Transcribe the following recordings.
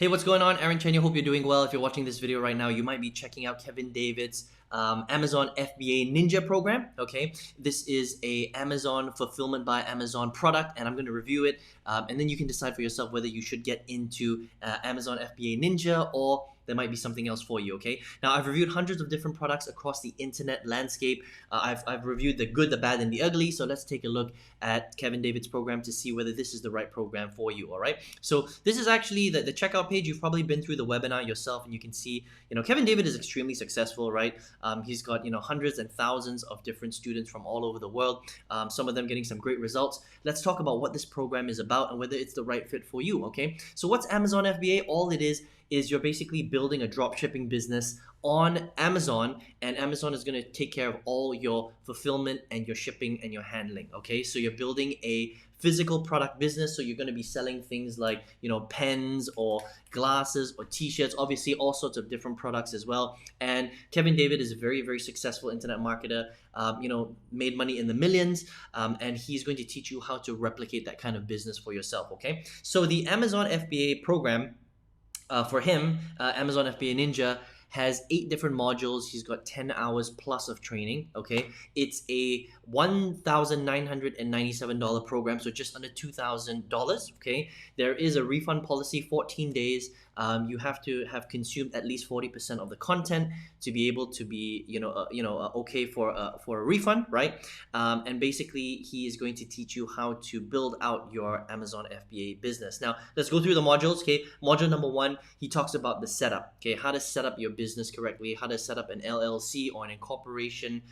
Hey, what's going on? Aaron Chen here. Hope you're doing well. If you're watching this video right now, you might be checking out Kevin David's Amazon FBA Ninja program. Okay, this is a Amazon Fulfillment by Amazon product, and I'm going to review it, and then you can decide for yourself whether you should get into Amazon FBA Ninja or there might be something else for you. Okay, now I've reviewed hundreds of different products across the internet landscape. I've reviewed the good, the bad, and the ugly. So let's take a look at Kevin David's program to see whether this is the right program for you. All right, so this is actually the checkout page. You've probably been through the webinar yourself, and you can see, Kevin David is extremely successful, right? He's got, hundreds and thousands of different students from all over the world, some of them getting some great results. Let's talk about what this program is about and whether it's the right fit for you, okay? So what's Amazon FBA? All it is you're basically building a drop shipping business on Amazon, and Amazon is going to take care of all your fulfillment and your shipping and your handling, okay? So you're building a physical product business, so you're going to be selling things like, pens or glasses or t-shirts, obviously all sorts of different products as well. And Kevin David is a very, very successful internet marketer, made money in the millions, and he's going to teach you how to replicate that kind of business for yourself, okay? So the Amazon FBA program, for him, Amazon FBA Ninja has 8 different modules. He's got 10 hours plus of training, okay? It's a $1,997 program, so just under $2,000, okay? There is a refund policy, 14 days. You have to have consumed at least 40% of the content to be able to be, okay for a refund, right? And basically, he is going to teach you how to build out your Amazon FBA business. Now, let's go through the modules, okay? Module number 1, he talks about the setup, okay? How to set up your business correctly, how to set up an LLC or an incorporation.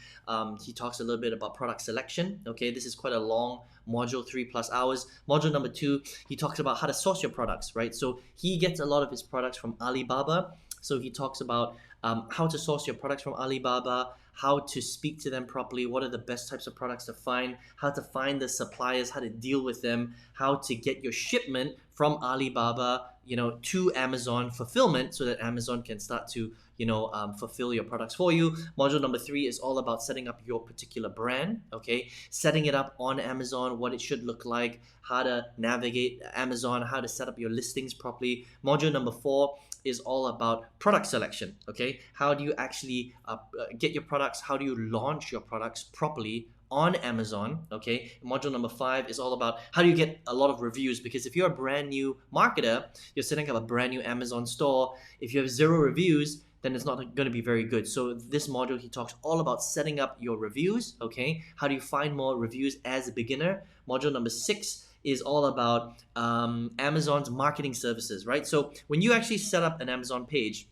He talks a little bit about product selection, okay? This is quite a long module, 3+ hours. Module number 2, he talks about how to source your products, right? So he gets a lot of his products from Alibaba. So he talks about how to source your products from Alibaba, how to speak to them properly, what are the best types of products to find, how to find the suppliers, how to deal with them, how to get your shipment from Alibaba, to Amazon fulfillment so that Amazon can start to, fulfill your products for you. Module number 3 is all about setting up your particular brand, okay? Setting it up on Amazon, what it should look like, how to navigate Amazon, how to set up your listings properly. Module number 4 is all about product selection, okay? How do you actually get your products? How do you launch your products properly on Amazon, okay? Module number 5 is all about how do you get a lot of reviews, because if you're a brand new marketer, you're setting up a brand new Amazon store. If you have 0 reviews, then it's not going to be very good. So this module, he talks all about setting up your reviews, okay? How do you find more reviews as a beginner? Module number 6 is all about Amazon's marketing services, right? So when you actually set up an Amazon page,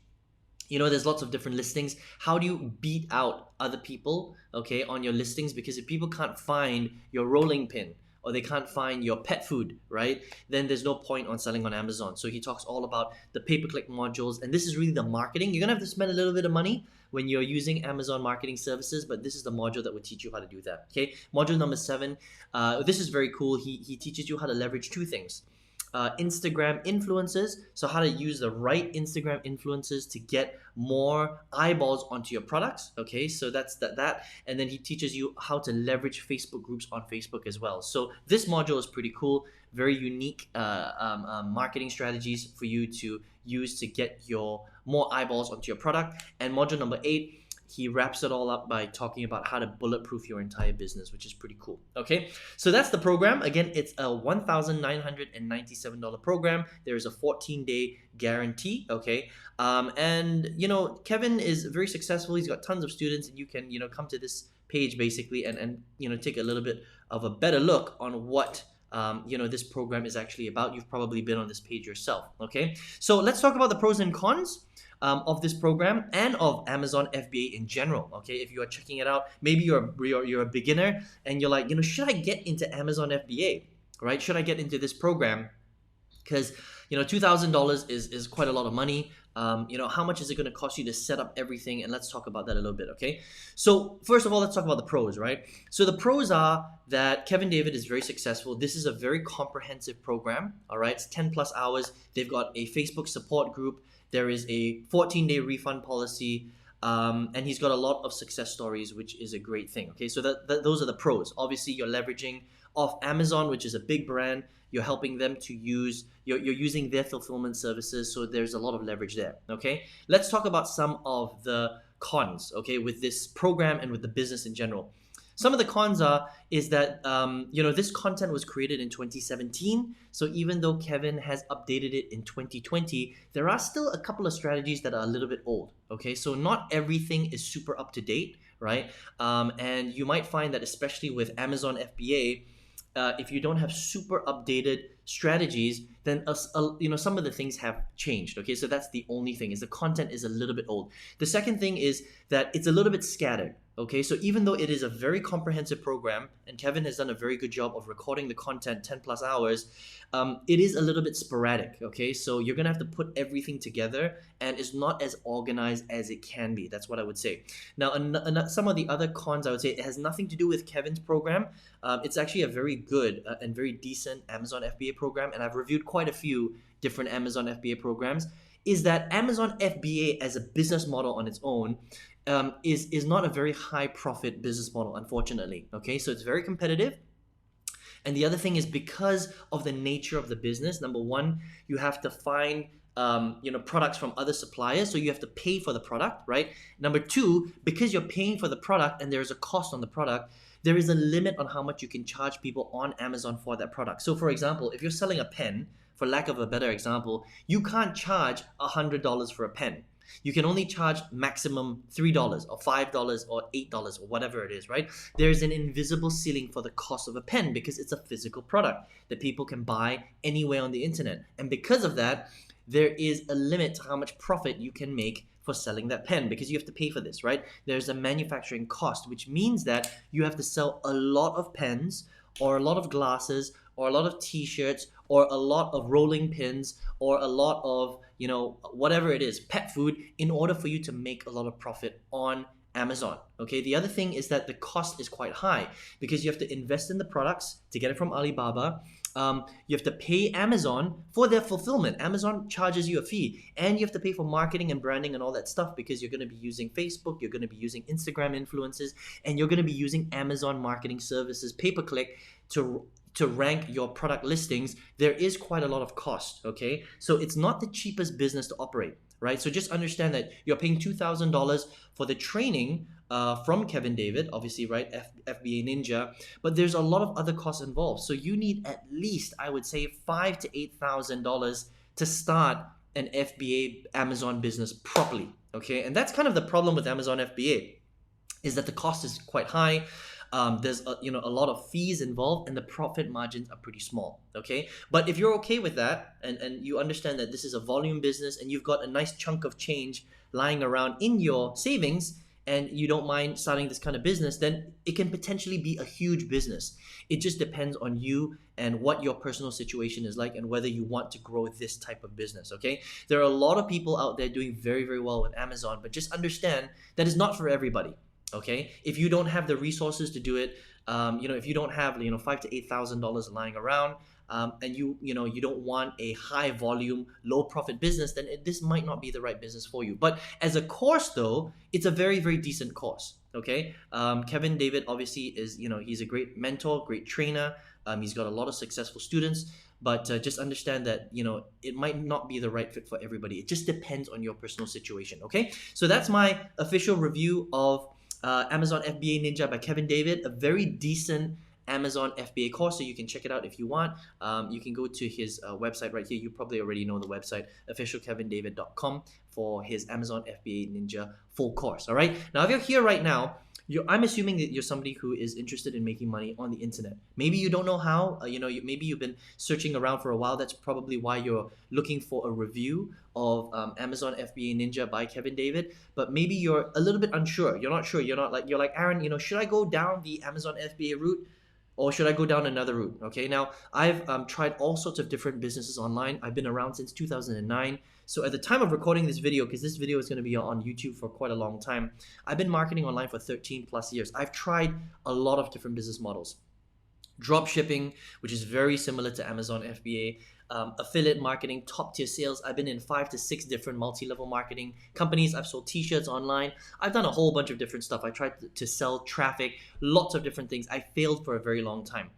there's lots of different listings. How do you beat out other people, okay, on your listings? Because if people can't find your rolling pin or they can't find your pet food, right, then there's no point on selling on Amazon. So he talks all about the pay-per-click modules, and this is really the marketing. You're gonna have to spend a little bit of money when you're using Amazon marketing services, but this is the module that will teach you how to do that, okay? Module number 7, this is very cool. He teaches you how to leverage 2 things. Instagram influencers, so how to use the right Instagram influencers to get more eyeballs onto your products, okay? So that's that. And then he teaches you how to leverage Facebook groups on Facebook as well. So this module is pretty cool, very unique marketing strategies for you to use to get your more eyeballs onto your product. And module number 8, he wraps it all up by talking about how to bulletproof your entire business, which is pretty cool, okay? So that's the program. Again, it's a $1,997 program. There is a 14-day guarantee, okay? And, Kevin is very successful. He's got tons of students, and you can, come to this page basically and take a little bit of a better look on what this program is actually about. You've probably been on this page yourself, okay? So let's talk about the pros and cons of this program and of Amazon FBA in general, okay? If you are checking it out, maybe you're a beginner and you're like, should I get into Amazon FBA, right? Should I get into this program? Because, $2,000 is quite a lot of money. How much is it going to cost you to set up everything? And let's talk about that a little bit, okay? So first of all, let's talk about the pros, right? So the pros are that Kevin David is very successful. This is a very comprehensive program, all right? It's 10+ hours. They've got a Facebook support group. There is a 14-day refund policy, and he's got a lot of success stories, which is a great thing, okay? So those are the pros. Obviously, you're leveraging off Amazon, which is a big brand. You're helping them to use, you're using their fulfillment services, so there's a lot of leverage there. Okay, let's talk about some of the cons, okay, with this program and with the business in general. Some of the cons is that this content was created in 2017. So even though Kevin has updated it in 2020, there are still a couple of strategies that are a little bit old. Okay, so not everything is super up to date, right? And you might find that especially with Amazon FBA, if you don't have super updated strategies, then some of the things have changed. Okay, so that's the only thing, is the content is a little bit old. The second thing is that it's a little bit scattered. Okay, so even though it is a very comprehensive program, and Kevin has done a very good job of recording the content 10 plus hours, it is a little bit sporadic. Okay, so you're gonna have to put everything together, and it's not as organized as it can be. That's what I would say. Now, some of the other cons, I would say, it has nothing to do with Kevin's program. It's actually a very good and very decent Amazon FBA program, and I've reviewed quite a few different Amazon FBA programs. Is that Amazon FBA as a business model on its own is not a very high profit business model, unfortunately. Okay, so it's very competitive. And the other thing is, because of the nature of the business, number one, you have to find products from other suppliers, so you have to pay for the product, right? Number two, because you're paying for the product and there's a cost on the product, there is a limit on how much you can charge people on Amazon for that product. So for example, if you're selling a pen, for lack of a better example, you can't charge $100 for a pen. You can only charge maximum $3 or $5 or $8 or whatever it is, right? There's an invisible ceiling for the cost of a pen because it's a physical product that people can buy anywhere on the internet. And because of that, there is a limit to how much profit you can make for selling that pen, because you have to pay for this, right? There's a manufacturing cost, which means that you have to sell a lot of pens or a lot of glasses or a lot of t-shirts or a lot of rolling pins or a lot of, whatever it is, pet food, in order for you to make a lot of profit on Amazon. Okay, the other thing is that the cost is quite high because you have to invest in the products to get it from Alibaba. You have to pay Amazon for their fulfillment. Amazon charges you a fee, and you have to pay for marketing and branding and all that stuff, because you're going to be using Facebook, you're going to be using Instagram influencers, and you're going to be using Amazon marketing services, pay-per-click, to rank your product listings. There is quite a lot of cost. Okay, so it's not the cheapest business to operate, right? So just understand that you're paying $2,000 for the training from Kevin David, obviously, right? FBA Ninja, but there's a lot of other costs involved. So you need at least, I would say, $5,000 to $8,000 to start an FBA Amazon business properly. Okay, and that's kind of the problem with Amazon FBA, is that the cost is quite high. There's a lot of fees involved, and the profit margins are pretty small. Okay, but if you're okay with that, and you understand that this is a volume business and you've got a nice chunk of change lying around in your savings, and you don't mind starting this kind of business, then it can potentially be a huge business. It just depends on you and what your personal situation is like, and whether you want to grow this type of business. Okay, there are a lot of people out there doing very, very well with Amazon, but just understand that it's not for everybody. Okay, if you don't have the resources to do it, if you don't have $5,000 to $8,000 lying around, and you don't want a high volume, low profit business, then this might not be the right business for you. But as a course, though, it's a very, very decent course. Okay, Kevin David obviously is he's a great mentor, great trainer. He's got a lot of successful students. But just understand that it might not be the right fit for everybody. It just depends on your personal situation. Okay, so that's my official review of Amazon FBA Ninja by Kevin David, a very decent Amazon FBA course, so you can check it out if you want. You can go to his website right here. You probably already know the website, officialkevindavid.com, for his Amazon FBA Ninja full course. All right, now if you're here right now, I'm assuming that you're somebody who is interested in making money on the internet. Maybe you don't know how. Maybe you've been searching around for a while. That's probably why you're looking for a review of Amazon FBA Ninja by Kevin David. But maybe you're a little bit unsure. You're not sure. You're like, Aaron, should I go down the Amazon FBA route, or should I go down another route? Okay, now I've tried all sorts of different businesses online. I've been around since 2009. So at the time of recording this video, because this video is going to be on YouTube for quite a long time, I've been marketing online for 13 plus years. I've tried a lot of different business models. Drop shipping, which is very similar to Amazon FBA, affiliate marketing, top tier sales. I've been in 5 to 6 different multi-level marketing companies. I've sold t-shirts online. I've done a whole bunch of different stuff. I tried to sell traffic, lots of different things. I failed for a very long time.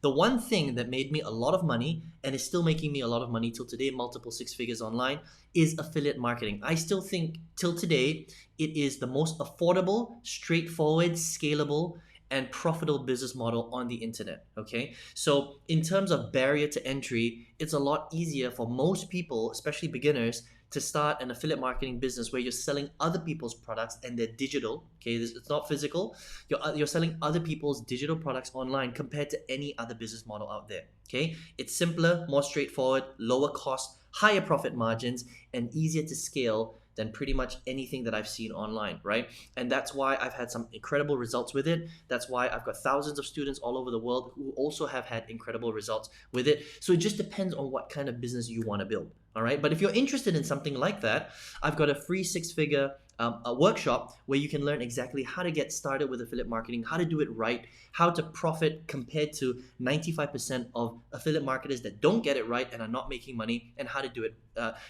The one thing that made me a lot of money and is still making me a lot of money till today, multiple six figures online, is affiliate marketing. I still think till today it is the most affordable, straightforward, scalable, and profitable business model on the internet. Okay, so in terms of barrier to entry, it's a lot easier for most people, especially beginners, to start an affiliate marketing business where you're selling other people's products and they're digital. Okay, it's not physical. You're selling other people's digital products online compared to any other business model out there. Okay, it's simpler, more straightforward, lower cost, higher profit margins, and easier to scale than pretty much anything that I've seen online, right? And that's why I've had some incredible results with it. That's why I've got thousands of students all over the world who also have had incredible results with it. So it just depends on what kind of business you want to build, all right? But if you're interested in something like that, I've got a free six-figure a workshop where you can learn exactly how to get started with affiliate marketing, how to do it right, how to profit compared to 95% of affiliate marketers that don't get it right and are not making money, and how to do it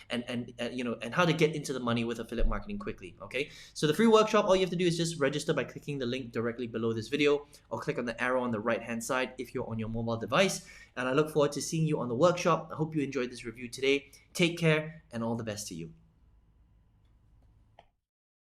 and how to get into the money with affiliate marketing quickly. Okay, so the free workshop, all you have to do is just register by clicking the link directly below this video, or click on the arrow on the right hand side if you're on your mobile device. And I look forward to seeing you on the workshop. I hope you enjoyed this review today. Take care, and all the best to you.